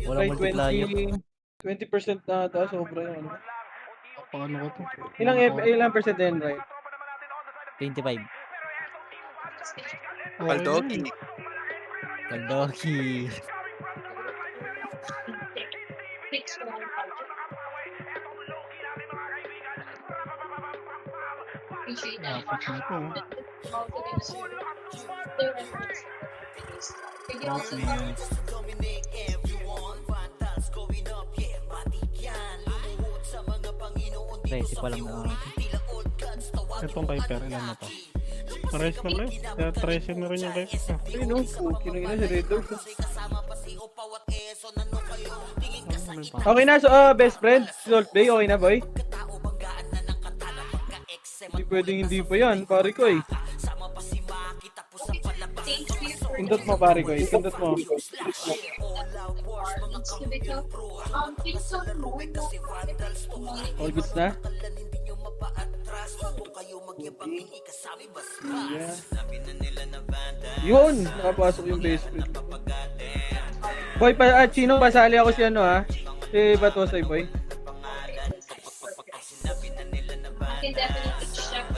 Walang Right, multiplier. 20% na ata, sobra yun. Ano? Paano ko to? Ilang percent na yun, right? 25. Baldogi. Kaldoki. Ready pa lang na. Itong Viper, ilan na to? Pares na rin. Kaya 13 na rin yung Viper. Ayun, no? Kinagina si Red Dogs. Okay na, so best friend, Salt Bay, okay na, boy? Hindi pwedeng hindi pa yan, pare ko eh. Pindot mo, pare ko eh, pindot mo. All goods na? Yeah. Yun, nakapasok yung best friend. Boy, Chino, pasali ako si ano ha? Si Batosay, boy.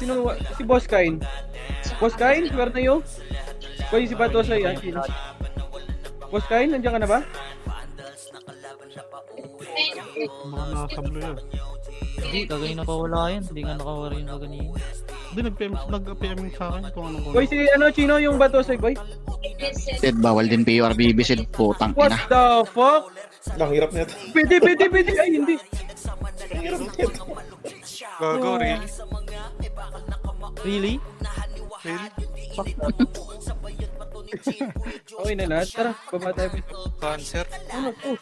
Sino? Si Boss Kain. Boss Kain, where na yun? Boy, si Batosay ha? Chino. Boss Kain, nandiyan ka na ba? Mga nakasablo yun. Hindi, kagani nakawala yan. Hindi nga nakawala yung kagani. Hindi, nag-PM sa akin kung anong Boy, si ano, Chino, yung Batosay, boy. Sid, bawal din PURBB, Sid. Putang What ina. the fuck? Ang hirap nito. Pwede. Ay, hindi. Go, really? Really? Really? Okay na lahat. Tara, baba tayo. Cancer? Ano po?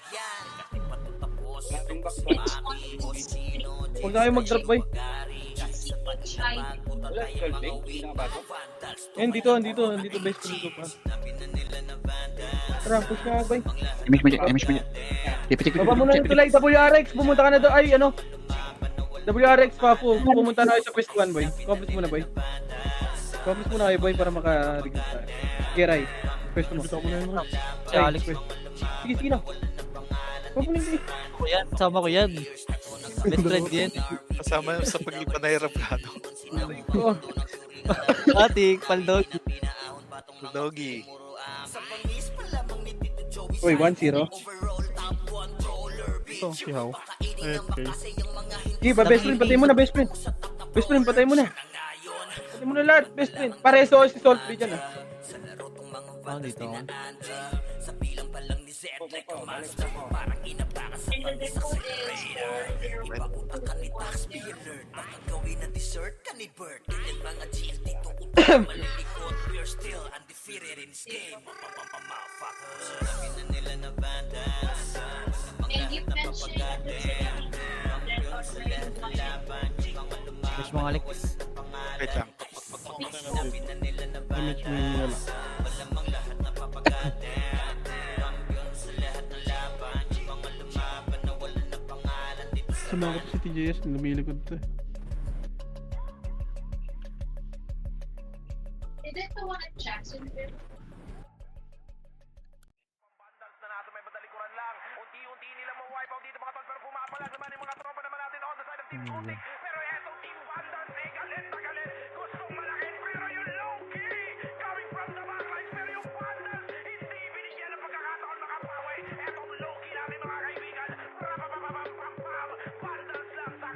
Huwag na kayo mag-drop, boy. Yan, dito, best friend ko pa. Tara, push na, boy. Image mo dyan. Pipitik. Baba mo na yung tulay, WRX, pumunta ka na doon. Ay, ano? WRX pa po, pumunta na kayo sa Quest 1, boy. Complis muna, boy. Complis muna kayo, boy, para maka-register tayo. Okay, right. Quest mo. Bitaw ko na yun. Si Alex. Sige na. Papunin ko Ako yan. Sama ko yan. Best friend yan. Kasama sa paglipan na aeroplano. Oo. Atik, paldog. Baldogi. Uy, 1-0. Ito, si How. Okay. Sige, best friend, patay mo na, best friend. Best friend, patay mo na. Patay mo na lahat, best friend. Pareso si Salt Bay dyan, ah. Ako dito. Push mga Alex. Wait lang. Image mo yung wala. Sumakot si TJS, lumilikod to eh. Is it the one at Jacksonville?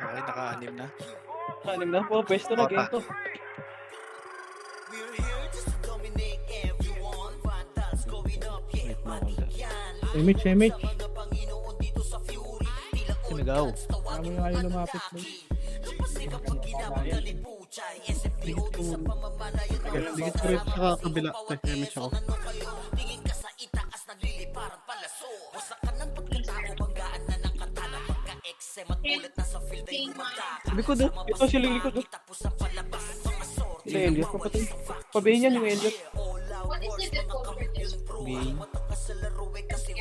Okay, naka-anim na. Anim na po, pwesto na, game to. Image. Sinigaw. Kami nga yung lumapit mo. Digit ko rin sa kabila. Image ako. Likod, oh. Ito sila yung likod, oh. Ito Elliot, papatay. Pabayin yan yung Elliot. What is the default for this? Game.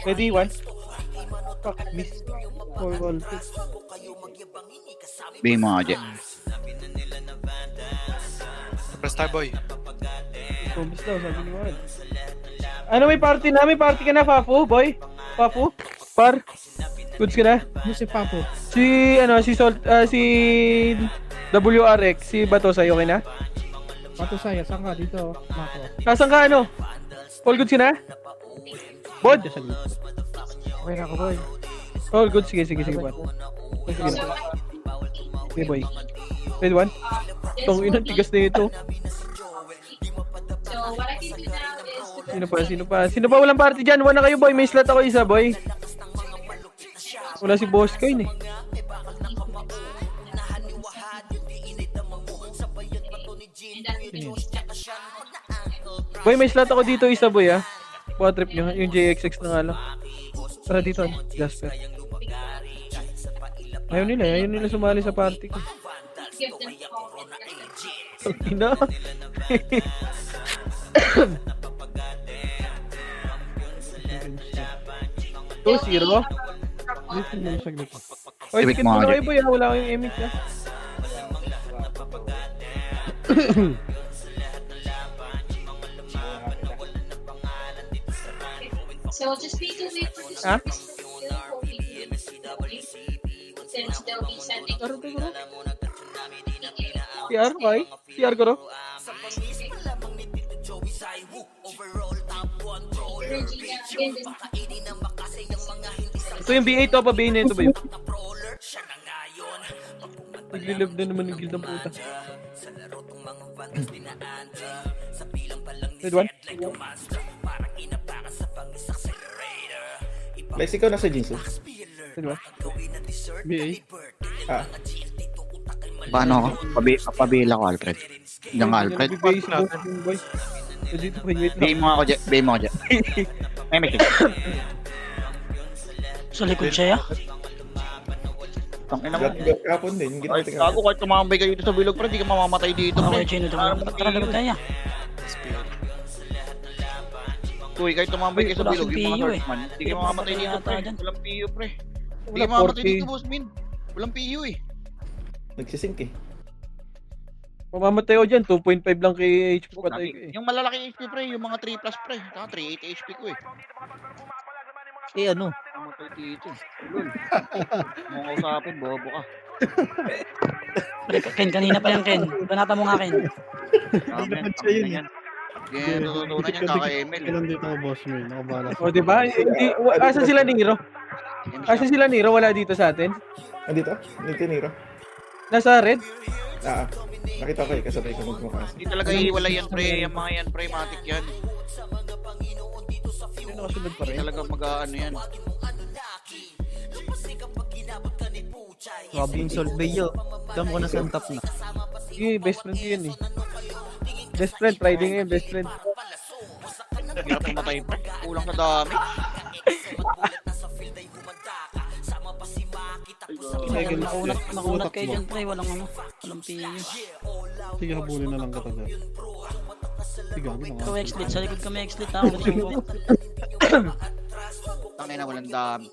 Ready, one. Fuck, miss. All. Bigay mo nga dyan. Superstar boy. Promise daw, sabi ni Juan. Ano, may party na? May party ka na, Papu, boy? Papu? Par? Goods ka na? Ano si Papo? Si Salt, si WRX, si Bato sa'yo, okay na? Pato saya, saan ka? Dito, Mako. Nasaan ka ano? All goods ka na? Bod? Sa group. Okay na ako, boy. All goods, sige, Bod. Sige na. Okay, boy. Red one? Tong ina, tigas na ito. So what I can do now is to Sino pa walang party dyan? One na kayo, boy. May slot ako isa, boy. Wala si Boss Coin eh. Boy, may slot ako dito isa, boy, ah. Buka trip nyo, yung JXX na nga lang. Tara dito, Jasper. Ayaw nila sumali sa party ko. give them all. Ina. 2-0. Dito mo sa group. Oy, Ibig sikit mo mo na nga, kayo, boy, ah. Wala akong image, ah. So just need to wait for this Huh? since they'll be sending Taro to, bro. CR, boy. CR ko, bro. Regina again. Ito yung B8 to, pa B9 ito ba yun? Naglilove na naman yung guild ng puta. Red one? Lex, ikaw nasa Jinsu? Red one? BA? Ah, Paano ako? Pabila ko, Alfred. Diyan ka, Alfred. Nagbibigay si boss yung boy. So dito pa, wait Bay lang. mo ako dyan. Bay mo ako dyan. May may kick. Sa likod siya, ya? Tangina mo. kapon din. Yung Ay, ginawa gago kahit tumambay kayo dito sa bilog, pre. Di ka mamamatay dito, pre. Okay, Chino. Tara, likod tayo, ya. Uy, kahit tumambay kayo sa Wala bilog, akong yung mga PU, eh. Northman. Di ka mamamatay dito, pre. Yata dyan. Walang PU, pre. Di Wala, ka mamamatay 40. dito, boss, min. Walang PU, eh. Nagsisink eh. Mamamatay ko dyan, 2.5 lang kay HP patay ko eh. Yung malalaki HP, pre. Yung mga 3+, pre. Saka 380 HP ko, eh. Eh ano? Mamatay dito, eh. Lul. Mga kausapin, bobo ka. Pre, Ken, kanina pa yan, Ken. Banata mo nga, Ken. Sabi yan, siya yun, yan. Yan, tututunan yan, kaka-ML. Kailan dito ako, boss, man. Nakabala sa... O, diba? Asan sila Nero? Asan sila Nero? Wala dito sa atin? Andito? Nito Nero? Nasa red? Ah, nakita ko eh, kasabay ko magmukas. Hindi talaga iwalay yan, pre. Yung mga yan, pre, matik yan. Hindi nakasunod pa Hindi rin. talaga mag-ano yan. Grabe yung Salt Bay yo. Dam ko na sa top na. Sige, best friend ko yun eh. Best friend, Friday ngayon, best friend. Hirap pumatay, pre. Kulang sa dami. Nakunat kayo dyan, pre. Walang ano. Walang PU. Sige, habulin na lang kita dyan. Sige, gago na Ikaw, nga. X-Lit. Sa likod kami, X-Lit, ha? Gusto ko. Tangina, walang dami.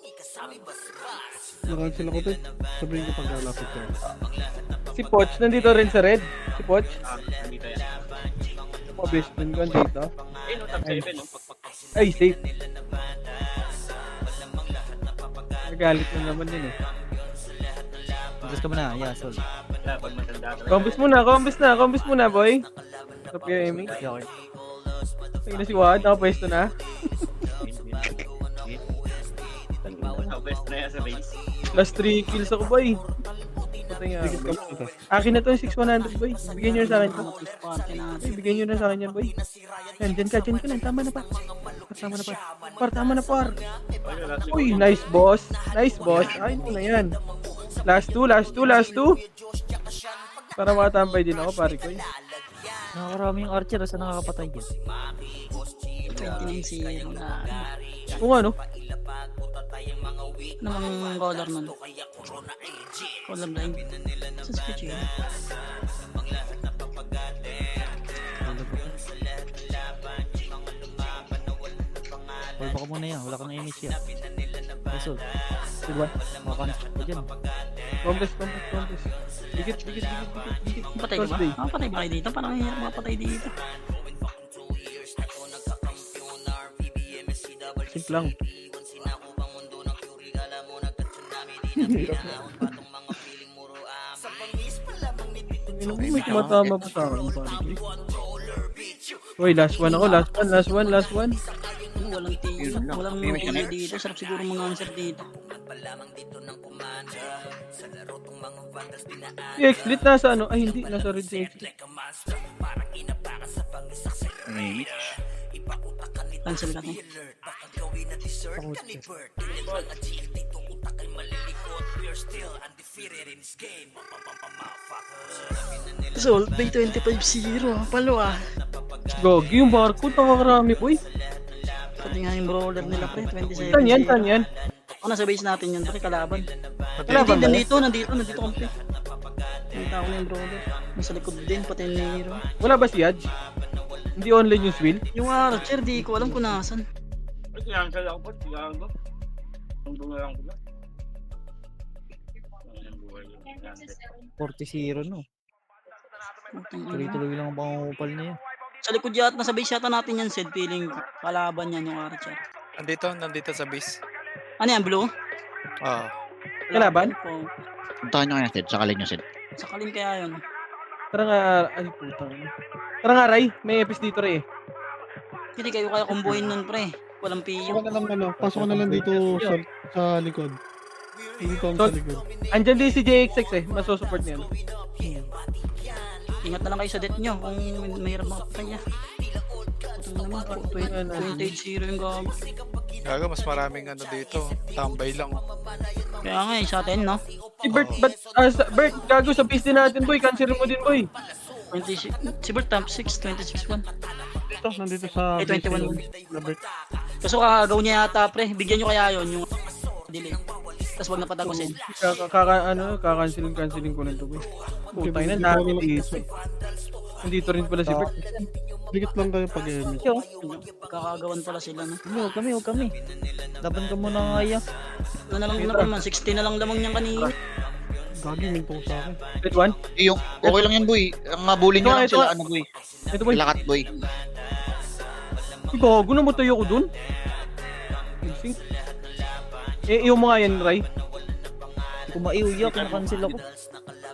Nakansel ako, te. Sabihin ko pag lalapit ko. Si Poch, nandito rin sa red. Si Poch. Mga best friend ko, andito. Ay, safe. Nagalit na naman yun eh. Gusto mo na, yeah, Salt. Combis muna, boy. Stop your aiming. Okay. Ay na si Wad, nakapwesto na. Last 3 kills ako, boy. Patay nga. Akin na to yung 6100, boy. Bigyan nyo na sa akin to. Party natin. Ay, bigyan nyo na sa akin yan, boy. Yan, dyan ka lang. Tama na, par. Tama na, par. Tama na, par. Uy, nice, boss. Nice, boss. Ay, mo na yan. Last 2. Para makatambay din ako, pare ko. Nakakarami yung archer sa nakakapatay dyan. 29-0 na. Kung ano, Namang color nun. Color line. Sa sketch yun. Huwag baka muna yan, wala kang image yan. Result. diba? Makakonstruct ka dyan. Complex. Dikit. Patay ka ba? Thursday. Patay ba kayo dito? Parang hirap mapatay dito. Simple lang. Hirap na. May tumatama pa sa akin. Pare. Uy, last one ako. Last one. Ano, walang tingin. Walang tingin dito. Sarap siguro mga answer dito. Si X-Lit nasa ano? Ay, hindi. Nasa red si X-Lit. Cancel ka to. Result, Bay 25-0. Palo ah. Gogi yung barcode. Nakakarami, boy. Pati nga yung brawler nila pre, 27. Saan yan? O, nasa base natin yun pre, kalaban. Kalaban ba? Nandito kami. Nakita ko na yung brawler. Nasa likod din, pati yung hero. Wala ba si Yadge? Hindi online yung Swill? Yung Archer, di ko alam kung nasan. 40-0 no. Tuloy-tuloy lang ang pangungupal niya. Sa likod yata, nasa base yata natin yan, Sid. Feeling kalaban yan yung Archer. Nandito sa base. Ano yan, Blue? Oo. Kalaban? Po. Puntahan nyo kaya, Sid. Sakalin nyo, Sid. Sakalin kaya yun. Tara nga, ay putang. Tara nga, Ray. May episode dito, Ray. Hindi kayo kaya kumbuhin nun, pre. Walang Pasok piyo. ka na lang, pasok ka na lang dito sa likod. Dito sa likod. Andyan din si JXX eh. Masusupport niya. Ingat na lang kayo sa death nyo kung mahirap makapatay niya. Putang naman, 28-0 yung gago. Gago, mas maraming ano dito. Tambay lang. Kaya nga sa atin, no? Si Bert, Bert, gago sa base din natin, boy. Cancel mo din, boy. 26, si Bert top 6, 26-1. Nandito sa... 21-1. Kaso kakagaw niya yata, pre. Bigyan nyo kaya yun, yung delay. Tapos wag na patagosin. Canceling ko na ito, boy. Putang na, dami dito. Nandito rin pala si Bert. Dikit lang kayo pag-emit. Kakagawan pala sila, no? Huwag kami. Laban ka muna nga iya. Ano na lang naman, 60 na lang lamang niyang kanina. Gagi, minto ko sa akin. Red one? Yung, okay lang yan, boy. Ang mabulin nyo lang Ito, sila, ano, boy. Ito, boy. Lakat, boy. Gago na matayo ko dun. Iyo mo nga yan, Ray. Hindi ko maiuyak, na-cancel ako.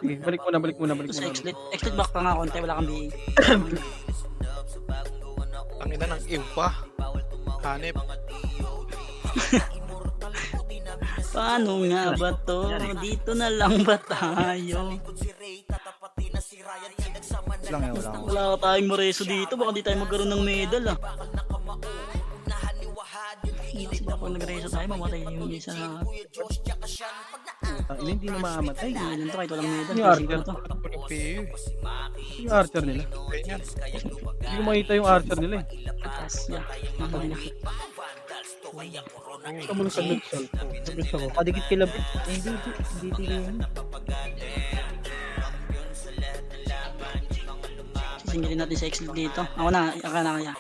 Sige, balik muna. Sa X-Lit back pa nga konti, wala kang BA. Ang ina ng ew pa. Hanip. Paano nga ba to? Dito na lang ba tayo? Wala tayong mareso dito, baka di tayo magkaroon ng medal ah. Sila po nagreso tayo, mamatay yung isa na... Hindi na maamatay. Hindi lang to, kahit walang medal. Yung Archer. to. Walang PU. Yung Archer nila. Ganyan. Hindi ko makita yung Archer nila eh. Tapos, yeah. Namatay na. Kamu na sa Nexal. Sabis ako. Kadikit kila Bert. Hindi yun. Sisingilin natin sa X-Lit dito. Ako na, kaya.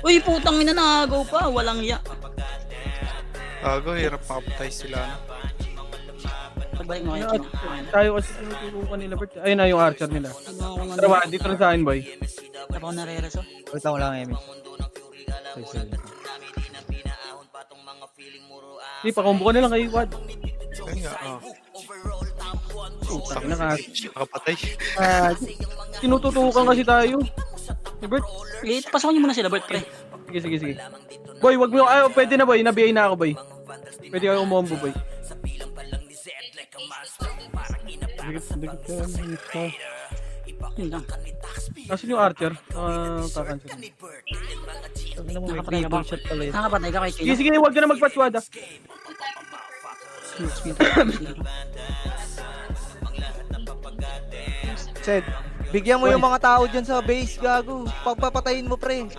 Uy, putang ina, nakagaw pa. Walang ya. Gago, hirap makapatay sila. No? Pagbalik mo kayo, China. Tayo kasi tinuturukan nila Bert. Ayun na yung Archer nila. Ano ako Tara, dito rin sa akin, boy. Ako nare-reso. Wait lang, wala kang Emi. Hindi, pakumbo ka na lang kay Wad. Ayun nga, Putang na ka. Nakapatay. Tinututukan kasi tayo. Si Bert. Eh, pasokan niyo muna sila, Bert, pre. Sige. Boy, wag mo. Ay, pwede na, boy. Nabiyay na ako, boy. Pwede kayo umombo, boy. Dikit ka. Yun lang. Nasaan yung Archer? Kakancel. Sabi naman may Nakapatay ka ba? critical shot pala yun. Nakapatay ka kay China. Sige, wag ka na magpaswada. Sed, bigyan mo yung mga tao dyan sa base, gago. Pagpapatayin mo, pre.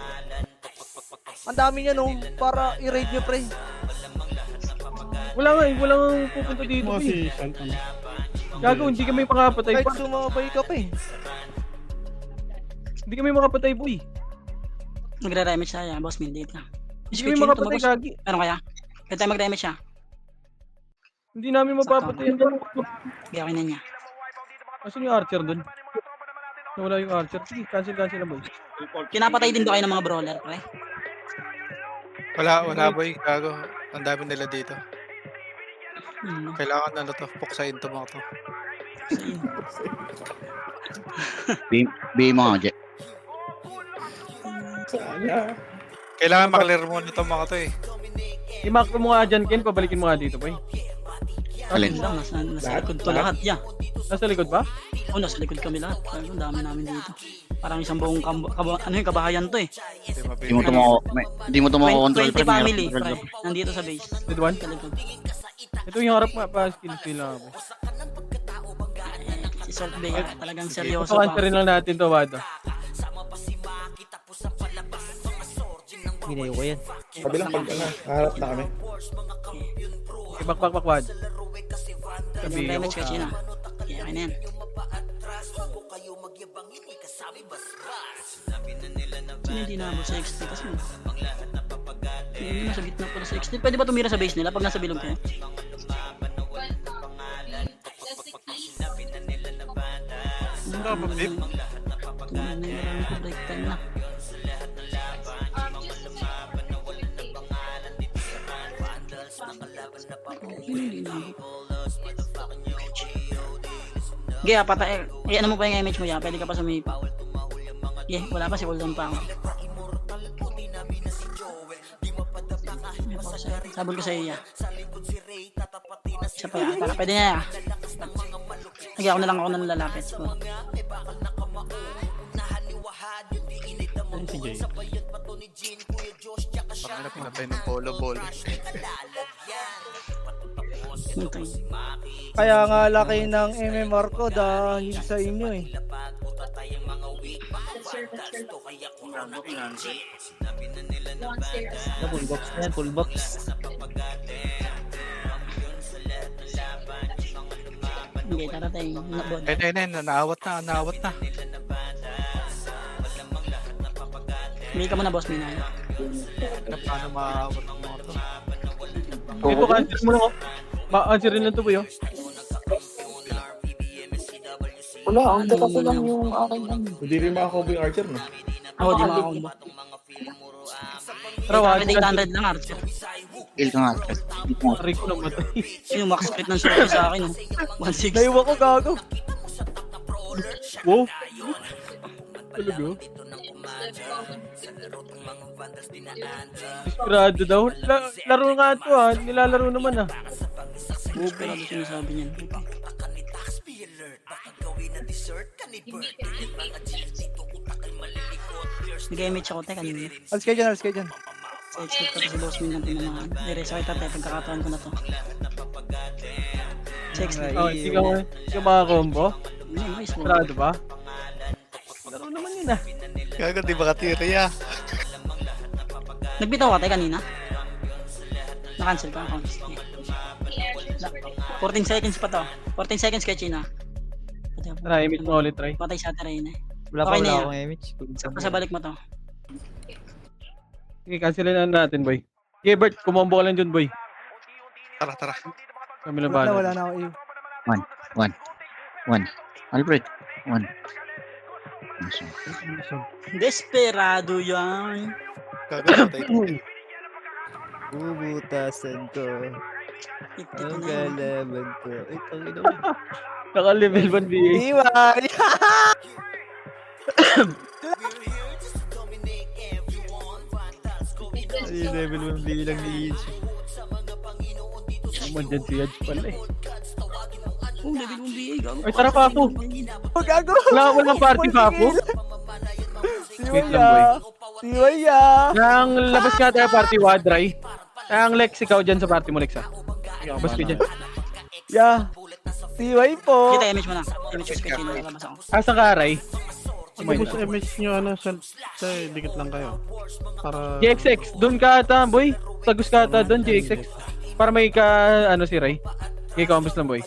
Ang dami niya, no? Para i-raid nyo, pre. Wala nga eh. Walang pupunta dito, Mga eh. si Shantan. Gago, hindi kami makapatay Kahit pa. sumabay ka pa, eh. Hindi kami makapatay, boy. Magre-remit siya, boss, minute lang. Hindi kami makapatay, gagi. Ano kaya? Kaya tayo mag-remit siya. Hindi namin mapapatay yan. Gawin na niya. Nasaan yung Archer dun? Nawala yung Archer. Sige, cancel na, boy. Kinapatay din ba kayo ng mga brawler, pre? Wala boy. Gago. Ang dami nila dito. Kailangan na to, puksain to mga to. B mo nga, Jet. Sana. Kailangan maklear mo na to mga to eh. I-mark mo nga dyan, Ken. Pabalikin mo nga dito, boy. Alin? Lang, nasa Lahat? likod to lahat, yeah. Nasa likod ba? Oh, nasa likod kami lahat. Ang dami namin dito. Parang isang buong kabahayan to eh. Hindi Hindi mo tumako, hindi mo tumako control 20 family, pre. Nandito sa base. With one? Sa likod. Ito yung harap nga pa. Skill lang ako. Si Salt Baker talagang seryoso pa. Pakansarin lang natin to, Wado. Ginayo ko yan. Kabilang pag harap na kami. Ibak, Wad. Sabi yung damage kasi na. Kaya na yan. Sino hindi naabot sa XT kasi? Hindi nasa gitna pala sa XT. Pwede ba tumira sa base nila pag nasa bilog kayo? Tumira na yung marami ko break time na. Hindi naabot. Okay, patay. Ano mo pa yung image mo ya? Pwede ka pa sumipa. Yeah, wala pa si cooldown pa ako. Sabol ko sa iya. Siya pa ya. Para pwede niya ya. Sige, ako na lang ako nang lalapit. Ayun si Jay. Parang pinatay ng polo ball. Hintay. Kaya nga laki ng MMR ko dahil sa inyo eh. Full box na yan, full box. Okay, tara tayo. Nabod. Ayun, naawat na. Hindi ka muna boss, Minay. Paano maawat ng mga to? Ito, cancel mo lang, oh. Ma-answerin lang to, boy, oh. Hindi rin makakombo yung archer, no? Ako, di makakombo. Tara, Wad. Akin 800 lang, Archer. Kill ka nga. Aray ko namatay. Yung max crit ng sorry sa akin, oh. 1.6. Naiwan ko gago. Wow. Talaga? Desperado daw. Laro nga ito, ah. Nilalaro naman, ah. Pero ano sinasabi niyan? Nag-image ako, teka, kanina. Alis kayo dyan. Sa expect ko si Boss Min ng pinamahan. Nire-sa kita, te, pagkakataon ko na to. Sa expect. Oh, hindi ka makakombo? Nice mo. Desperado ba? Laro naman yun, ah. Gago, di ba katiri ah? Nagbitaw ka, te, kanina? Na-cancel ka ako. 14 seconds pa to. 14 seconds kay China. Tara, image mo ulit, try. Patay sa terrain eh. Wala Okay na yan. akong image. Sa balik mo to. Sige, cancelin na natin, boy. Okay, Bert, kumombo ka lang dyan, boy. Tara. Kami lang Wala ba? na ako iyo. One. Alfred. One. Desperado yan. Gago, patay. Bubutasan ko. Ang kalaban ko. Ay, tangin naman. Naka-level 1 BA. Iwan! Ay, level 1 BA lang ni Yichi. Naman dyan si Yadge pala, eh. Oh, level 1 BA. Gago. Ay, tara, Papu. Oh, gago! Walang party, Papu. Wait lang, boy. Siwaya! Nang labas nga tayo party, Wadray. Ang Lex, ikaw dyan sa party mo, Lex, ah. Bas ka dyan. Yeah! Siway po! Kita image mo na. Image ko kay China. Labas ako. Asa ka, Aray? Tapos image nyo, sa dikit lang kayo. Para... GXX, dun ka ata, boy. Tagus ka ata dun, GXX. Para may si Ray. Okay, combos lang, boy.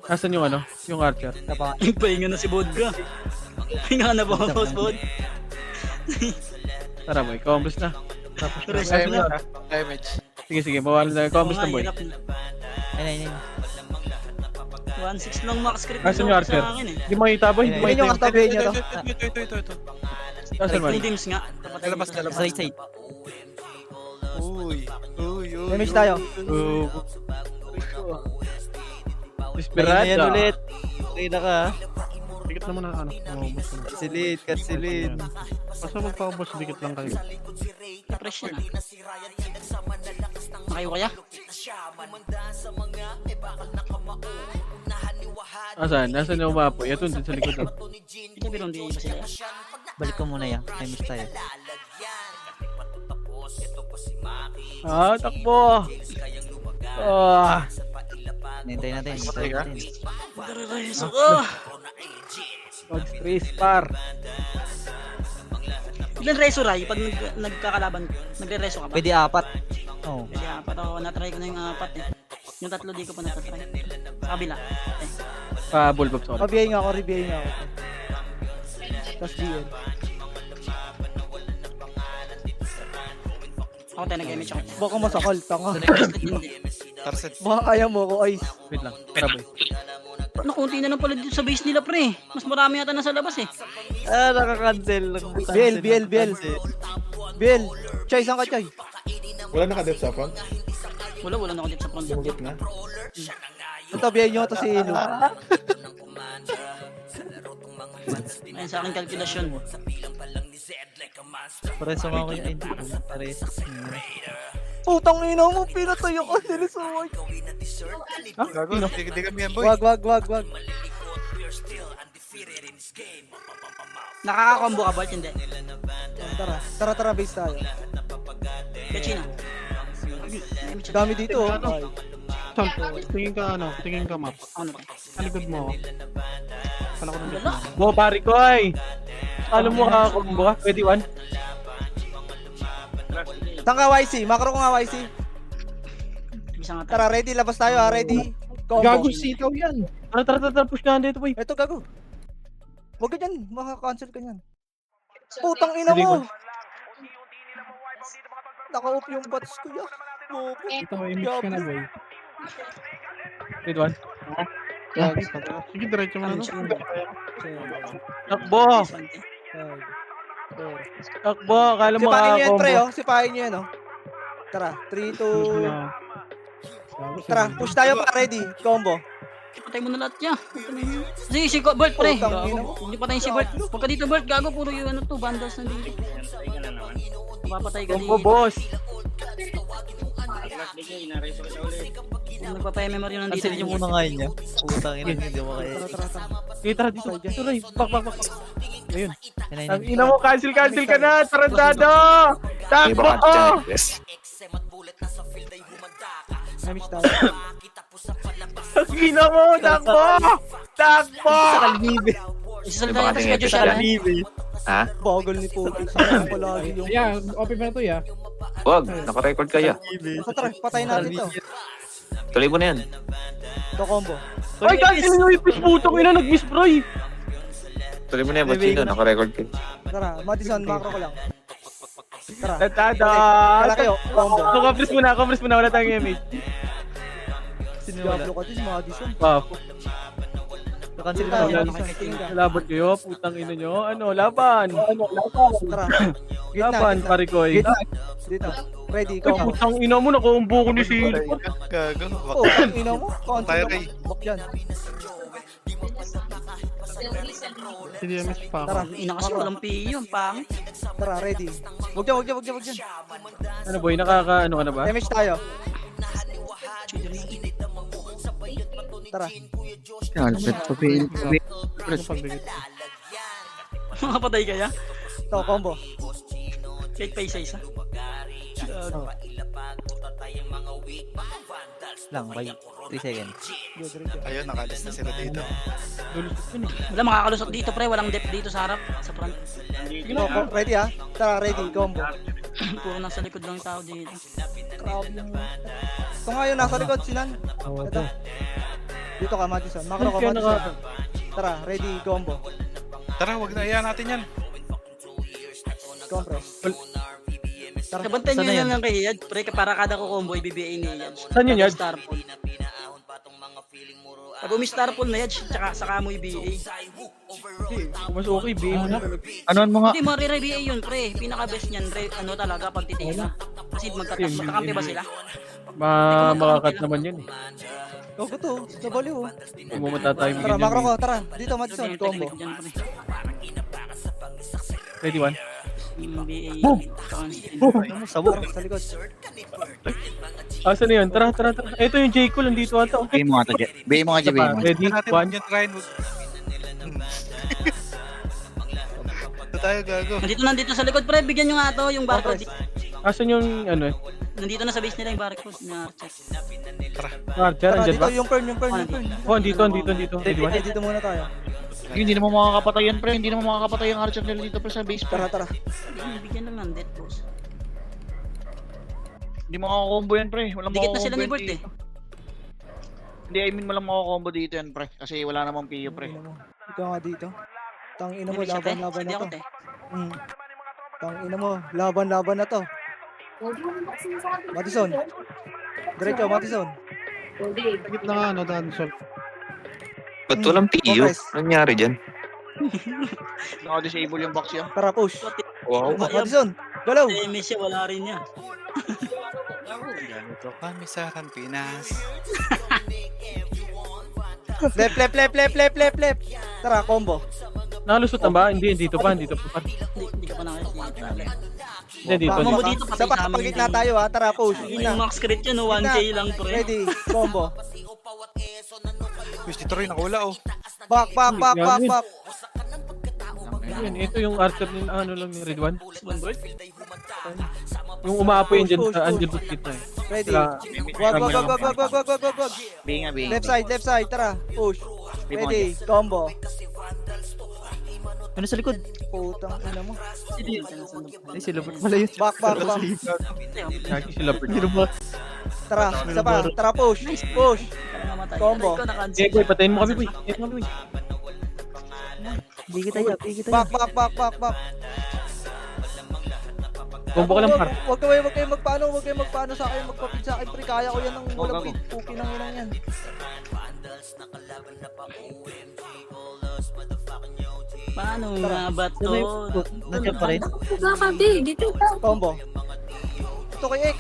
Asan yung yung archer? Pahinga na si Bodga. Pahinga na ba, Boss Bod? Tara, boy, combos na. Tapos na. Rest na. Damage. Sige, mawala na. Combos na, boy. Ayun. 1.6 lang max crit. Asan yung archer? Hindi makita, boy. Hindi Ayun yung makita. katabi niya to. Ito. Asan man? May teams nga. Lalabas. Sa right side. Uy. Damage tayo. Desperado. Ayun na yan ulit. Okay na ka. Dikit naman na ano. Maubos na. Silid, katsilid. Basta magpaubos, dikit lang kayo. Fresh yan ah. Nakayo kaya? Asan? Nasaan yung mapo? Ito, dun sa likod. Oh. Ito bilang di ba sila? Balik ko muna yan. May miss tayo. Takbo! Hintay natin. Hintay natin. Nare-reso ka! Mag-stress par. Ilan reso, Ray? Pag nagkakalaban, nagre-reso ka ba? Pwede 4. Oo. Pwede apat. Ako, natry ko na yung 4 eh. Yung 3 di ko pa natatry. Sa kabila. Bulbab sa ulit. Pabiyahin nga ako, rebiyahin nga ako. Tapos DL. Ako tayo nag-image ako. Baka masakal, tanga. Hindi. Tarset. Baka kaya mo ko, Ice. Wait lang. Tara boy. Nakunti na lang pala dito sa base nila, pre. Mas marami yata nasa labas eh. Nakaka-cancel. BL. BL. Chay, saan ka, Chay? Wala naka-def sa front. Wala na ako dito sa front. Lumugit na. Ito, biyahin nyo ito si Ilo. Ayun sa aking kalkulasyon. Pares sa mga ko yung ID. Pares. Putang ina mo, pinatayo ka, sinusuwag. Gago, di kami yan, boy. Wag. Nakaka-combo ka, Bart? Hindi. Tara, base tayo. Kachina. Dami dito, oh. Ay. Saan? Tingin ka map. Ano ba? Sa likod mo. Kala ko nandito. Bo, pare ko ay. Alam mo ka, combo ka? Pwede 1? Saan ka, YC? Macro ko nga, YC. Bisa nga tayo. Tara, ready, labas tayo, ha. Ready. Combo. Gago sitaw yan. Tara, push na dito boy. Ito, gago. Huwag ka dyan, makaka-cancel ka yan. Putang ina mo! Naka-off yung bots ko yan. Ito, may image ka na, boy. Wait 1. Sige, diretso mo na. Takbo! Takbo! Akala mo Sipahin nyo yan, pre, combo. oh. Sipahin nyo yan, oh. Tara, 3, 2... Na. Tara, push tayo pa, ready. Combo. Patay mo na lahat niya. Sige, si Bart, pre. Putang ina mo. Hindi patayin si Bart. Huwag ka dito, Bart. Gago, puro yung ano to, vandals na dito. Mapapatay ka Combo dito. boss. Nagpapay-memory yun nandito. Cancel nyo muna nga yun niya. Putang ina. Hindi mo kaya. Tara dito. Dito Ray. Pak. Ayun. Yan, Ang ina mo, cancel ka na. Tarantado! Takbo ko! Damage tayo. Ang ina mo, takbo! Takbo! Isasalita yata si Kadyo siya. Ha? Bagal ni Pogi. Saan ko lagi yung... open ba na to, ya? Wag, naka-record kaya. Basta tara, patayin natin to. Tuloy mo na yan. Ito, combo. Ay, cancel nyo yung fish putong ina, nag-miss bro eh. Tuloy mo na yan, Bachino, naka-record kayo. Tara, Madison, macro ko lang. Tara. Tatada! Kala kayo, combo. So, compress muna, wala tayong image. Diablo ka din, Madison. Wow. Cancel Tayo, na. Madison. Laban kayo, putang ina nyo. Ano, laban. Tara. Laban, pare ko eh. Dito. Ready, Ay, combo. putang ina mo, nakaumbo ko ni Silo. Gago, Oh, ang ina mo. Tayo, Cancel Ray. naman. Bak yan. Si DMS pa ako. Tara, Ina kasi walang piyo. Ang pangit. tara, ready. Wag dyan. Ano boy, ano ka na ba? Damage tayo. Tara. Alfred, pabil. Ano pagdikit? Makapatay kaya? Ito, combo. Kahit pa isa-isa. Lang, by 3 seconds. Good, ready. Ayun, nakalis na sila dito. Wala makakalusot dito, pre. Walang depth dito sa harap. Sa front. Ready, ha? Tara, ready, combo. Puro nasa likod lang yung tao dito. Grabe yung... Ito nga yung nasa likod, Sinan. Ito. Dito ka, Madison. Macro ka, Madison. Tara, ready, combo. Tara, wag na iyan natin yan. Compress. Tara. Kabantan nyo Saan na yan yan? lang kay Yad. Pre, para kada ko combo, ibibigay ni Yad. Saan yun, Yad? Starpool. Pag umi-starpool na Yad, tsaka saka mo i-BA. Mas okay, babe. Anoan mo nga? Hindi, marira BA yun, pre. Pinaka-best niyan, ano talaga, pag titila. Kasi magkakampi ba sila? Makakat naman yun eh. Gago to, nabaliw oh. Pumunta tayo Tara, bigyan makro ng ko, tara. Dito, Madison, combo. ready one. BA. Ano, sabor, sa likod. Asan na yun? Tara. Ito yung J. Cole, nandito ata. Okay. Bigay mo nga to, Jet. Bigay mo nga, Jet. Bigay mo. Ready, Natin one. dyan, Ryan. Ito tayo, gago. Nandito sa likod, pre. Bigyan nyo nga to, yung barcode. Asan yung ano? Nandito na sa base nila yung barcode na check. Archer, Tara, andyan dito, ba? yung pern. Oh, andito. Ready one. Dito muna tayo. Hindi naman makakapatay yan, pre. Hindi naman makakapatay yung archer nila dito, pre, sa base, pre. Tara. Bigyan lang ng death boss. Hindi makakakombo yan, pre. Walang Dikit na makakakombo sila ni yan Bert eh. dito. Hindi, I mean, walang makakakombo dito yan, pre. Kasi wala namang PU, pre. Ikaw nga dito. Tangina mo, Hindi siya, te. laban Hindi na ako, to. te. Tangina mo, laban na to. Madison. Diretso, Madison. Sakit na nga, ano, Dansol. Ba't walang PU? Focus. Anong nangyari dyan? Naka-disable yung box yan. Tara, push. Wow. Madison, galaw. MS siya, wala rin niya. Ganito kami sa Pinas. Left. Tara, combo. Nakalusot na ba? Hindi, dito pa. Hindi ka pa nakakita. Hindi, dito. Tama mo dito. dito, Sa patay sa amin. pakapagit na tayo ha. Tara, push. Yun Yung na. max crit yun, 1k lang, pre. Ready, combo. Wish dito rin, nakula oh. Back. Yun, ito yung Archer ni ano lang ni Red One. One Yung umaapoy yun dyan Push. sa Angel Boost na eh. Ready. Sila- Wag. Binga. Left side. Tara, push. Ready, combo. Ano sa likod? Putang ina mo. Ay, sila pala yun. Back. Kaki sila Bert. Tara, isa pa. Tara, push. Combo. Eh, boy, patayin mo kami, boy. Hindi kita yap. Back. Combo ka lang, par. Huwag kayong magpaano sa akin, magpapid sa akin, pre. Kaya ko yan ng walang pid. Puki ng inang yan. Paano nga ba to? Nandiyan pa rin. Combo. Ito kay X.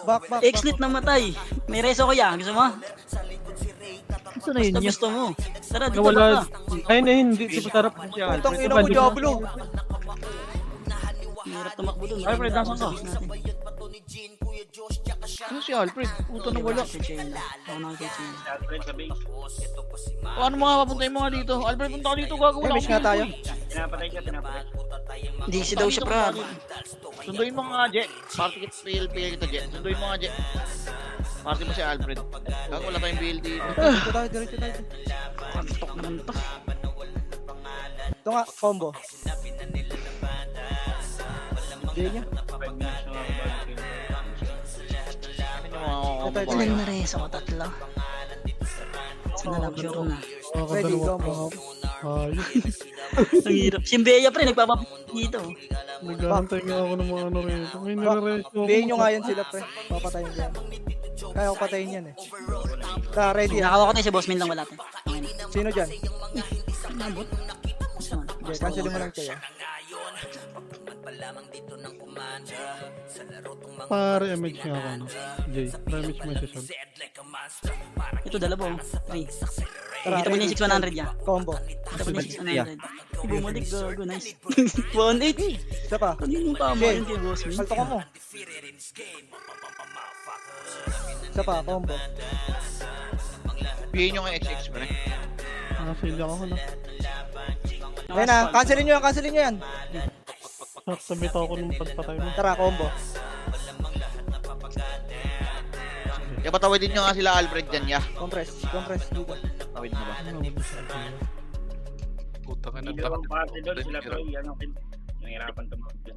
Back. X-lit namatay. May reso kaya, gusto mo? Gusto na yun Gusto mo. Tara, dito Nawala. ka. Ayun, hindi pa sarap. Putang ina mo, Diablo. Hirap tumakbo dun. Alfred, nasaan ka? Sa base natin. Ano si Alfred? Puto na wala. Si Chena. Ako na kay Chena. Paano mga papuntay mo nga dito? Alfred, punta ka dito, gago. Wala Miss nga tayo. Hindi si daw siya, pra. Sunduin mo nga, Je. Party kita, PL kita, Je. Sunduin mo nga, Je. Party mo si Alfred. Gago, wala tayong BL dito. Diretso tayo. Kantok naman to. Ito nga, combo. Hindi niya. Ano Ilan na reso ko, tatlo. Sana lang sure na. Ready, combo. Ayos. Ang hirap. Si Mbea, pre, nagpapapit dito. Nag-aantay nga ako ng mga ano rito. May nire-resto ako. Bihin nyo nga yan sila, pre. Papatayin ko yan. Kaya ko patayin yan eh. Tara, ready ha. Nakawa ko tayo si Bossmin lang wala tayo. Okay na. Sino dyan? Nabot. Basta man. Okay, cancelin mo lang kayo. Pare, image nga ako, no? Jay, image mo siya. Ito, dalawa. Ay. Tara, Kita mo niya yung 6100 yan. Combo. Kita mo niya yung 6100. Bumalik, gago. Nice. 1-8. Isa pa. Kaninong tama Okay. yun kay Bossmin? Salto ka mo. Isa pa, combo. Bihin nyo nga XX, pre. Nakasilya ako, no? Ayan na, cancelin nyo yan. Sabit ako nung pagpatay mo. Tara, combo. Kaya patawidin nyo nga sila Alfred dyan, ya. Compress dito. Tawid mo ba? Puta ka na.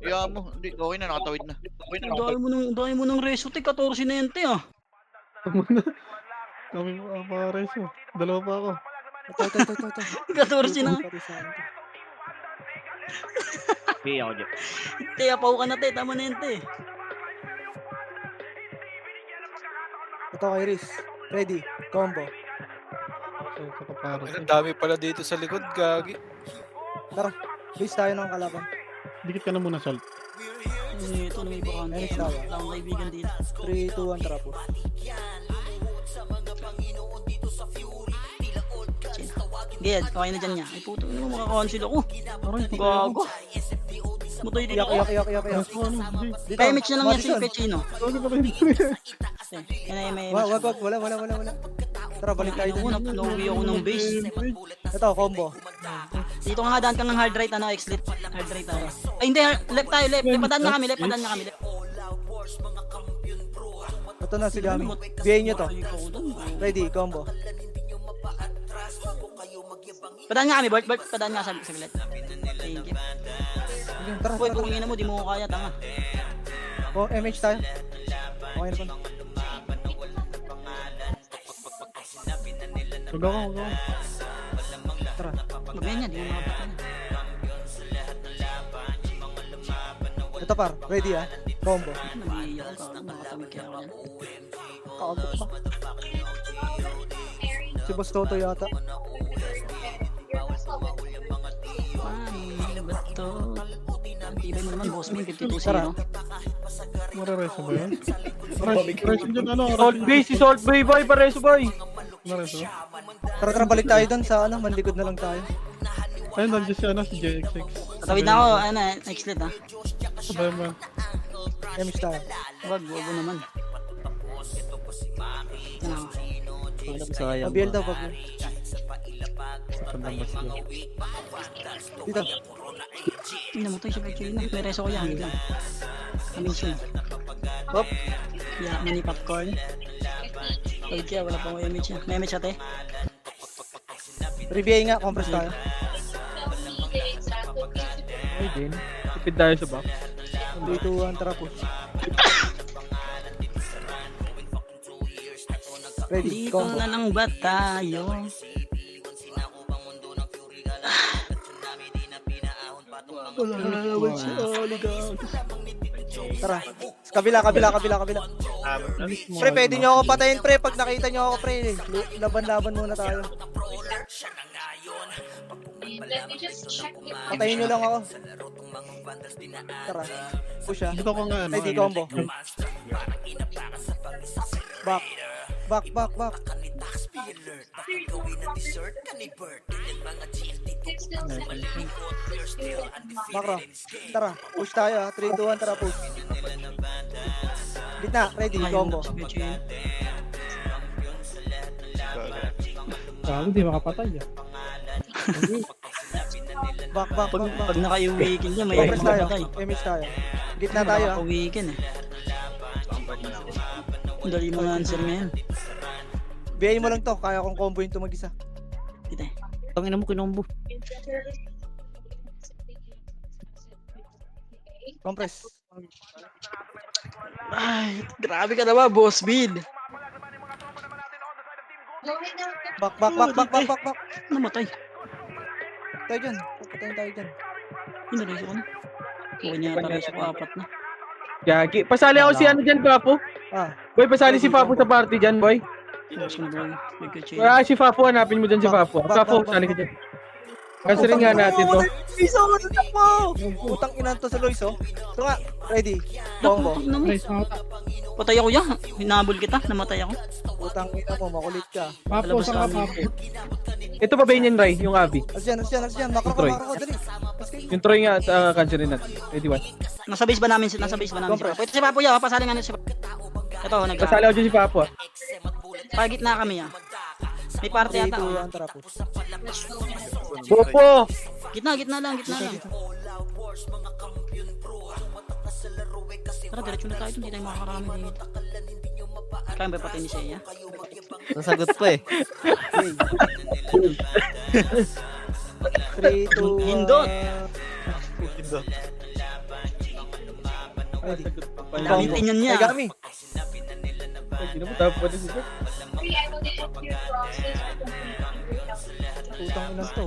Iya mo, hindi, okay na, nakatawid na. Okay na, nakatawid. Dahil mo ng reso, te, 14 na yan, te, ah. Kami mo, pare, so. Dalawa pa ako. Ito. 14 na. Bihin ako dyan. Te, apaw ka na, te. Tama na yan, te. Ito kay Riz. Ready, combo. So, kapare. Ang dami pala dito sa likod, gagi. Tara, base tayo ng kalaban. Dikit ka na muna, Salt. Ito na may bakante. Next tayo. Wala akong kaibigan dito. 3, 2, 1, tara po. Ged, okay na dyan niya. Ay puto, ano makaka-cancel ako? Gago. Mutoy din ako. Yak. Pa-image na lang yan si Madison. Pechino. Ano ka ba hindi? Yan ay may Wag, wala. Tara, balik tayo Ako, dun. nauwi ako ng base. Ito, combo. Dito nga daan ka ng hard right, ano, X-lit. Hard right tayo. Ay hindi, left tayo, left. Padaan nga kami, left. Ito na si Gami. Biyahin nyo to. Ready, combo. Padaan nga kami, Bart, padaan nga saglit. Thank you. Tara, Uy, kung ina mo, di mo ko kaya, tanga. Oh, MH tayo. Okay na po. Huwag ako. Tara. Magyan niya, di mo makapatay. Ito par, ready ah. Combo. Nag-iiyak ako, nakatawid kaya ako yan. Kaabot pa. Si Boss Toto yata. Ano ba to? Ang tibay mo naman, boss mo, 52-0. Tara. Marareso ba yan? Reso dyan ano? Salt Bay, si Salt Bay boy, pareso boy. Marareso? Tara, balik tayo dun sa ano, manlikod na lang tayo. Ayun, nandiyan si ano, si JX6. Tatawid na ako, ano, X-lit ha. Sabay mo. MH tayo. Wag mo naman. Yan ako. Sayang. Abiel daw, pag Pandang mas yun. dito. Tingnan mo to, siya Pechino. May reso ko yan, hanggang lang. Coming soon. Hop. Yeah, mani popcorn. Wait kaya, wala pang image niya. May image ate. Review nga, compress tayo. Ay, din. Tipid tayo sa back. 3, 2, 1, tara po. Ready, Dito combo. na lang ba tayo? Tara. Kabila. Pre, pwede nyo ako patayin, pre. Pag nakita nyo ako, pre. Laban-laban muna tayo. Let me just check if Patayin nyo lang ako. Tara. Push ah. Dito ko nga ano. Ready, combo. Back. Makro. Tara, push tayo ah. 3, 2, 1, tara push. Gitna, ready, combo. Sabi, di makapatay ah. Back. Pag naka-weekend niya, may Compress tayo. patay. Image tayo. Gitna tayo ah. Naka-weekend eh. Ang dali mo na answer ngayon. Biyahin mo lang to, kaya kong combo yung mag-isa. Dito eh. Tangina mo, kinombo. Compress. Ay, grabe ka naman, boss Bid. Back. Namatay. Tayo dyan. Patayin tayo dyan. Inareso ko na. Okay niya, tareso ko 4 na. Gagi. Pasali ako si ano dyan, Papo. Ah, Boy, pasali si Papo sa party dyan, boy. Tapos ko na bro. Big ka chain. Wala si Papo, hanapin mo dyan si Papo. Papo, pasali ka dyan. Kasi rin nga natin to. Iso mo sa takbo! Utang inan to sa Lois oh. Ito nga, ready. Combo. Naputok naman. Nice mga Patay ako yan. Hinabol kita. Namatay ako. Utang ina mo, makulit ka. papo, Palabas saan ka kami. papo? Ito pa ba yun Ray, yung Abby? Asyan. Makro Troy. ko, dali. Let's go. Yung Troy nga sa cancer rin natin. Ready, one. Nasa base ba namin si Compress. Papo? Ito si Papo yan. Pasali nga si Papo. Ito, Pasali ako dyan si Papo. Pagit na kami ah. May party 3, ata. 2, 1, tara po. Popo! Gitna lang. Tara, diretso na tayo. Hindi tayo makakarami dito. Kaya ba patay ni Seiya? Nasagot ko eh. 3, 2, 1. Hindot. Ready. Lamitin yan niya. Ay, Gami. Ay, ginamot. Tapos pa din si Sir. I will take up your process to complete Utang inan to.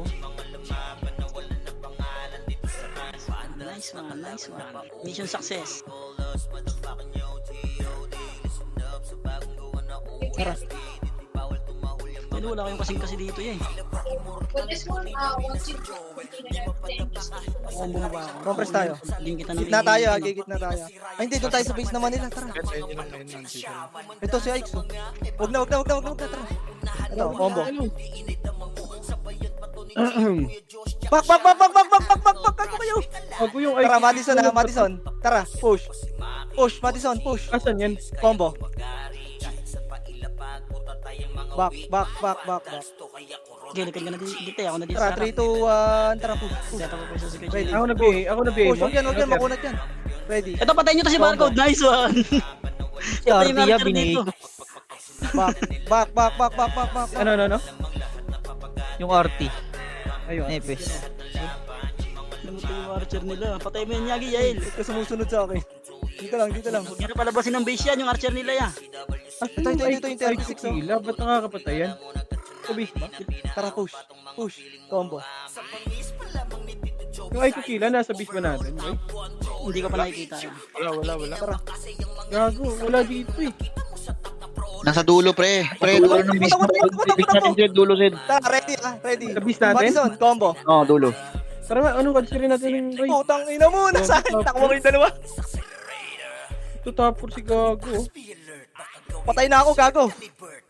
Nice one. Mission success. Tara. Pero wala kayong kasing kasi dito eh. But this one, 1, 2, 3, 4, 5, 6. Combo mo ba ako? Compress tayo. Hindi kita Gitna tayo, gitna tayo. Ay, hindi, doon tayo sa base naman nila. Tara. Kaya yun lang ngayon nandito lang. Ito si Ike's. Oh. Wag na. Tara. Ito, combo. Bak. Ano kayo? Ako yung Tara, Madison. Tara, push. Madison, push. Asan yan? Combo. Back. Okay, likod ka na dito. Ako na dito. Tara, 3, 2, 1. Tara, push. Set ako sa secret. Ready. Ako na-BA Push, huwag yan, makunat yan. Ready. Ito, patayin nyo to si Barcode. Nice one. Si RT ya, binake. Back. Ano? Yung RT. Ayun. Nepes. Namuto yung archer nila. Patay mo yan, Yagi, Yael. Ito sumusunod sa akin. Dito lang. Huwag nyo na palabasin ng base yan, yung archer nila ya. Ito, yung 36, oh. Kila, ba't nakakapatay yan? Kabis ba? Tara, push. Combo. Yung IQ Kila, nasa base ba natin? Boy? Hindi ko pa nakikita yan. Wala. Tara. Gago, wala dito eh. Nasa dulo, pre. Pre, dulo ng base. Dulo, Tara, ready. Sa base natin? Madison, combo. Dulo. Tara nga, considerin natin yung Ray. Putang ina mo, nasaan? Takbo kayo dalawa. Ito top 4 si Gago. Patay na ako, gago.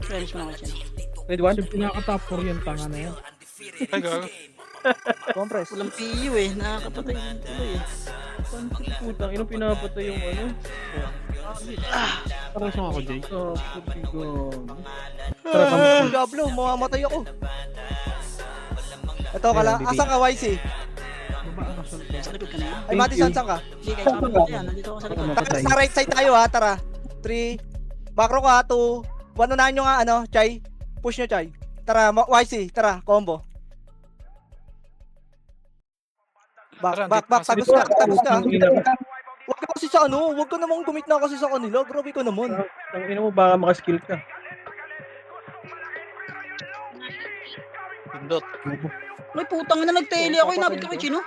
Finish mo na kayo. Ready one? Pinaka-top 4 yan, tanga na yan. Ay, gago. Compress. Walang PU eh. Nakakapatay yung tuloy eh. Saan si putang? Ino pinapatay yung ano? Pares mo ako, Jay. Top 4 si Gago. Tara, tama. Diablo, mamamatay ako. Ito, asan ka, YC? Sa likod ka na yan. Ay, Madison, saan ka? Hindi kayo sa likod yan. Nandito ako sa likod. Tara, sa right side tayo ha, tara. 3, back row ka, 2, 1 unahan nyo nga, Chay. Push nyo, Chay. Tara, YC, tara, combo. Back, tagos ka. Huwag ka kasi sa huwag ka namang gumit na kasi sa kanila. Grabe ka naman. Ang ina mo, baka makaskill ka. Pindot. May putang na nag-tele ako. Inabot ka kay Chino.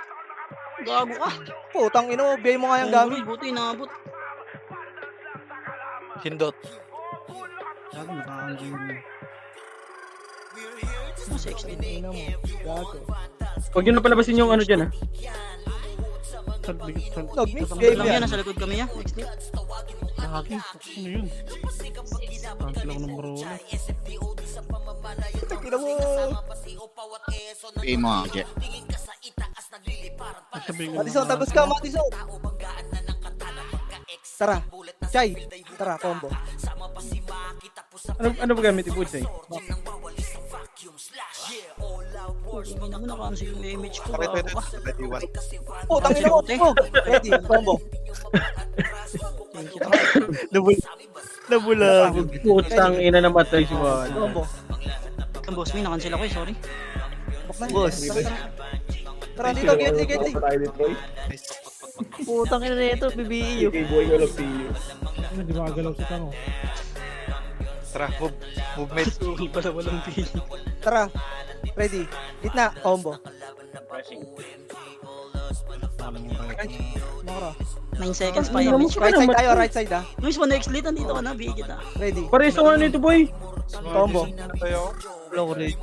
Gago ka. Putang ina mo, bigay mo nga yung gamit. Buti inabot. Hindot. Gago, nakakangin mo. Nasa XD. Ina mo, gago. Huwag nyo na palabasin yung ano dyan ha. Nag-miss Tapang game lang yan. yan. Nasa likod kami ya. XD. Nakaki, ano yun? Cancel ako ng Barolo. Ina mo. Pay mo nga, Jet. Sabihin ko Madison, tagos ka, Madison. Tara, Chay. Tara, combo. Ano ba gamit yung Pudsay? Hindi naman naka-cancel yung image ko. Pare, Gago ka. ready one. Putang ina mo. Ready, combo. Thank you. Nabulag. Putang ina namatay si Juan. Combo. Ang boss me, na-cancel ako eh. Sorry. Boss. Tara dito, Getty. Tayo ni Troy. Putang ina na ito, BBE. Okay, boy, walang PU. Ano, di ba galaw si Tango? Tara, movement. Sorry pala walang pili. Tara. Ready. Gitna, combo. Mora. 9 seconds pa yung image ko. Right side ha. Luis, 1x late. Nandito ka na. Bigay kita. Ready. Pares ako na nito boy. Combo. Tayo. Low rate.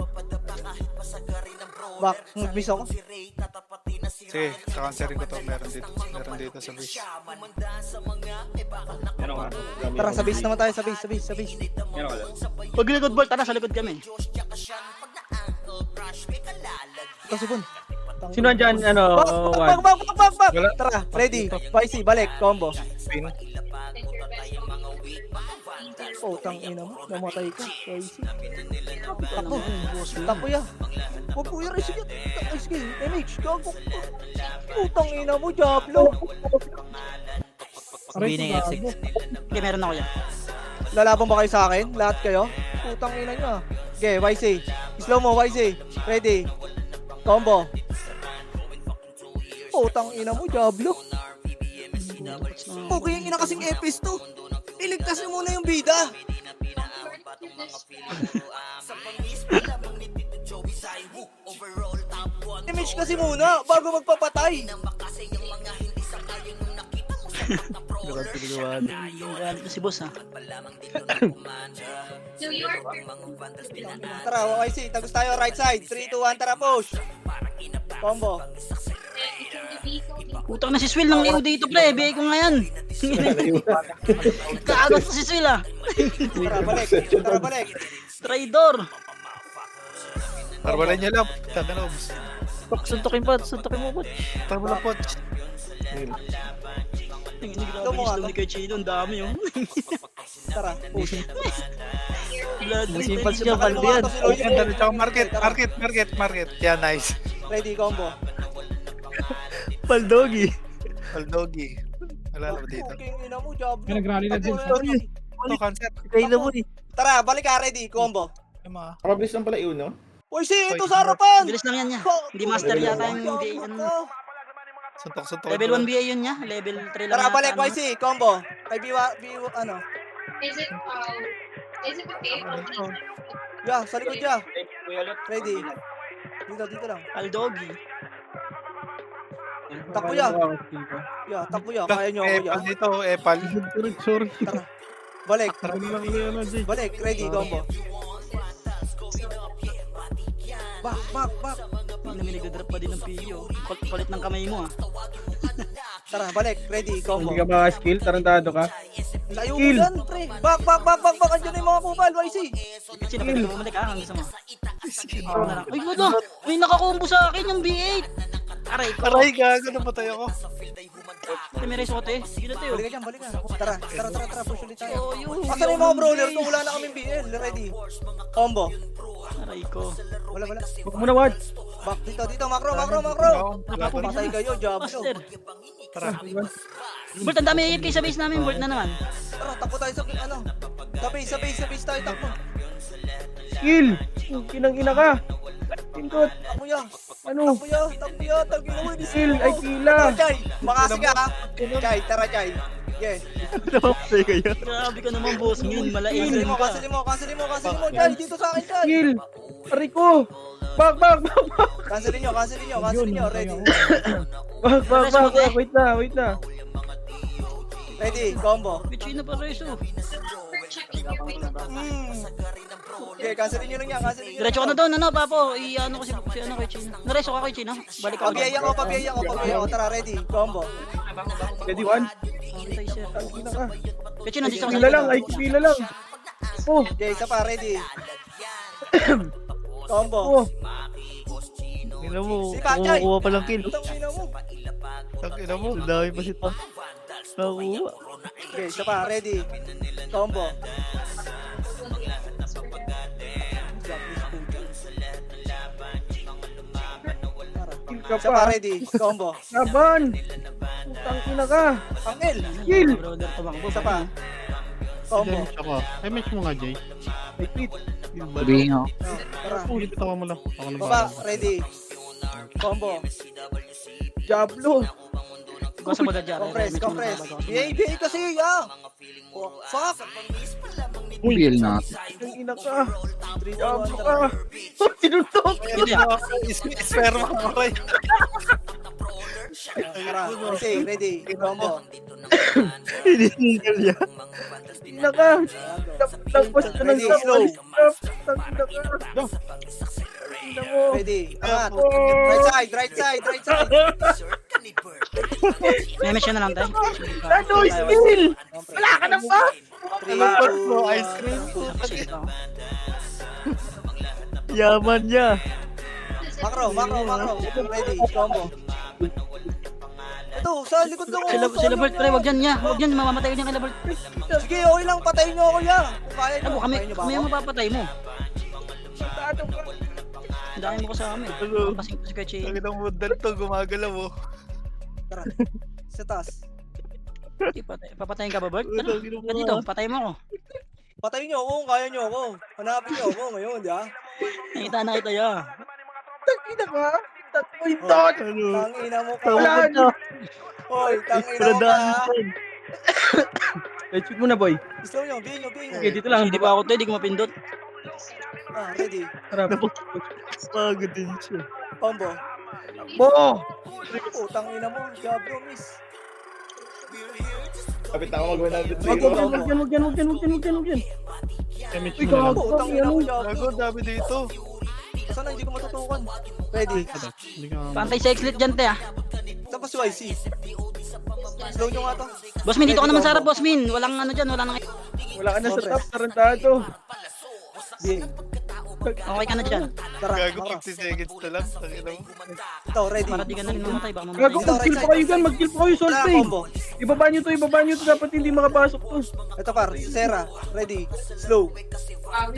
Back. Miss ako. Sige, kakanserin ko to. Meron dito sa base. Tara, sa base naman tayo. Sa base. Pag likod ball, tara sa likod kami. Ito si Bun. Sino andyan, ano, Juan? Back. Wala. Tara, ready. YC, balik. Combo. Spin. Oh, tang ina mo. Namatay ka. YC. Ako. Boss me. Tapo ya. Huwag ko yung sige. Sige, MH. Gago. Putang ina mo, Diablo. Sabihin ng F6. Okay, meron ako yan. Lalaban ba kayo sa akin? Lahat kayo? Putang ina nyo. Okay, YC. Slow mo, YC. Ready. Combo. Putang ina mo, Diablo. Okay, yung ina kasing epis to. Iligtas mo muna yung bida. Image kasi muna bago magpapatay. Yung galit na si boss ha. New York. Tara, YC, tagos tayo right side. 3, 2, 1, tara push. Combo. Putang na si Swill ng liw dito pre, bigay ko nga yan. Kaagot na si Swill ah. Tara, balik. Tara, balik. Traidor. Parwalan niya lang. Taga na, boss. Suntukin mo po. Tama lang po. Grabe yung slow ni Kachino, ang dami yung. Tara, push. Simple siya, kalbi yan. Ganda rin. Tsaka market. Yeah, nice. Ready, combo. Paldogi. Paldogi. Wala na ba dito? Fucking ina mo, job. Nag-rally na din. Ito, cancer. Kaya na mo eh. Tara, balik ka, ready, combo. Yung mga... Mabilis lang pala yun, no? Uy, ito sa harapan! Bilis lang yan niya. Hindi master yata yung BA. Ano, Suntok. level 1 BA yun niya. Level 3 lang Tara, yata, balik, ano. YC, combo. Kay ano? Is it okay? Yeah, sa likod ya. Ready. Dito lang. Aldogi. Takbo ya. Yeah, takbo ya. Kaya nyo ako ya. Epal dito, epal. Sorry. Tara. Balik. Tara na lang yun, Jay. Balik, ready, combo. Back. Hindi namin nagdadrop pa din ng PO. Palit ng kamay mo ah. Tara, balik, ready, combo. Hindi ka maka-skill, tarantado ka. Layo mo yan, pre. Back. Andiyan na yung mga kupal, YC. Kasi na pwede bumalik ah. Ang gusto mo. Ay, ano? May nakakombo sa akin yung B8. Aray ko. Aray, gago na patay ako. Ate, may resote. Sige na tayo. Balik ka dyan. Tara. Push ulit tayo. Oh, yun. Asan na yung mga brawler ko? Wala na kaming BL. Ready. Combo. Aray ko. Wala. Huwag mo na, Wad. Back dito. Makro. Patay kayo, job. Master. Tara. Bolt, ang dami AFK sa base namin. Bolt na naman. Tara, takbo tayo sa ano. Sa base tayo takbo. Skill! Kinang ina ka! Pindot! Takbo ya. Ano? Takbo mo. Skill! Ay, kila! Chay, makasi ka ha. Chay, tara Chay. Yes. Grabe ka naman, boss. Min, malaisan Cancel ka. mo. Chay, dito sa akin, Chay. Skill! Aray ko! Back! Cancelin nyo. Ready. Back! Wait na! Ready, combo. Pichi na pa reso. Okay, cancelin nyo lang yan. Diretso ka na doon, ano, Papo? I-ano ko si ano kay Chino. Nareso ka kay Chino. Balik ka. Pabiyaya ko. Tara, ready, combo. Ready, one? Antay, sir. Ang ina ka! Kay Chino, dito ka Kila lang! Ay, kila lang! Oh! Okay, isa pa, ready. Combo. Oh! Tingnan mo, Si Pachay. kumukuha pa lang kill. Tangina mo. Tangina mo. Ang dami pa si Pa. Nakuha. Okay, isa pa, ready. Combo. Kill ka Isa pa, pa! ready. Combo. Laban! Putang ina ka! Angel. Kill! Brother, tumakbo. Isa pa. Combo. Damage ako. Ay, match mo nga, Jay. Ay, quit! Sabihin ako. Tara. Dito ako mo lang. Ako na Baba, ready. Combo. Diablo! Gusto mo na dyan. Compress. BA kasi, ah. Oh, fuck. Feel na. Ang ina ka! 3, 2, Diablo 1, ka! Oh, sinuntok! Sperma ko rin. tara. Ready. Combo. Hinihingal niya. Ina ka! Tapos ka ng Ready, slow. Putang ina ka! Ina mo! Ready. Angat. Oh! Right side. Memesh na lang tayo. Ano, skill! Wala ka na pa! 3, 2, Ice cream. Yaman niya. Makro. Ready. Combo. Ito, sa likod lang ako. Sila Bolt, pre, wag dyan. Wag dyan, mamamatay ko dyan kay Bolt. Sige, okay lang. Patayin nyo ako ya. Kung kaya nyo. Ako, kami Patayin nyo ba yung ako? mapapatay mo. Tado ka! Ang dami mo kasama eh. Pasing ko si Kay Chino. Ang mudal to, gumagalaw mo. Tara. Sa taas. Papatayin ka ba, Bolt? Tara, dito, patay mo ako. Patayin nyo ako kung kaya nyo ako. Hanapin nyo ako ngayon, di ba? Nakita na kita ya. Tangina ka! Tatlo yung tot! Tangina mo ka. Wala na! Hoy, tangina mo ka. Let's shoot muna, boy. Slow nyo, bihin nyo. Okay, dito lang. Hindi pa ako to, hindi ko mapindot. Ready. Tara. Pagod din siya. Combo. Bo! Tangina mo. Diablo, miss. Kapit na ako mag-100 Wag yan. Damage Uy, mo na lang. gago. Utang ina mo, Jago. Gago, dami dito. Sana hindi ko matutukan. Ready. Hindi ka Pantay sa exit dyan, te, ah. Saan pa si YC? Slow nyo nga to. Boss Min, dito ka naman sa harap, Boss Min. Walang ano dyan, walang... Wala ka na sa top, tarantado. Okay ka na dyan. Tara, Gago, tara. 50 seconds na lang. Tangina mo. Ito, ready. Para di ka na rin mamatay, baka mamatay. Gago, mag-kill pa kayo dyan, mag-kill pa kayo, Soul Tara, Pain. combo. Ibaba nyo to, dapat hindi makapasok to. Ito par, Sera. Ready. Slow.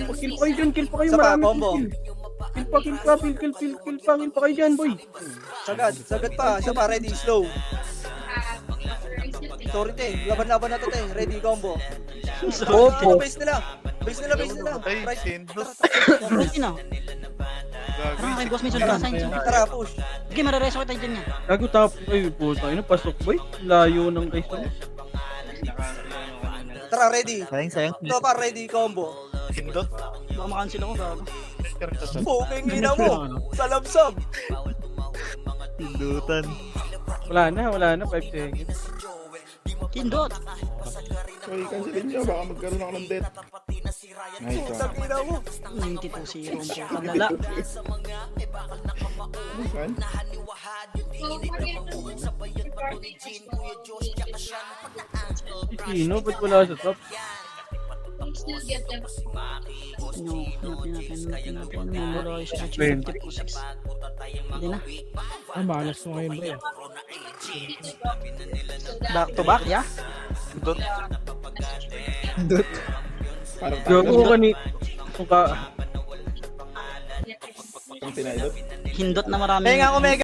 Mag-kill pa kayo dyan, kill pa kayo, Isa pa, marami combo. kill. Kill pa kayo dyan, boy. Sagad pa. Isa pa, ready. Slow. Sorry, te. Laban-laban na to, te. Ready, combo. Opo. Base nila. Ay, Right. Sindot. Boss Min, oh. Gago. Tara kay Boss Min, sunod ka sa inyo. Tara, push. Sige, marareso kita dyan yan. Gago, tap. Ay, puta, ino, pasok, boy. Layo ng guys. Tara, ready. Sayang. Ito pa, ready, combo. Sindot. Baka makancel ako, gago. Puking ina mo. Salamsam. Wala na, 5 seconds. Kindot. Uy, cancelin nyo. Baka magkaroon ako ng death. Putang ina mo. 92-0 ang lala. Saan? Sino? Ba't wala sa top? Still get them. No, hanapin natin. Memorize na 52-6. Hindi na. Ah, malas mo ngayon, bro. Back to back, yeah? Parang Gago ka ni... Kung ka... Ang tinaydot. Hindot na marami. Kaya nga, Omega.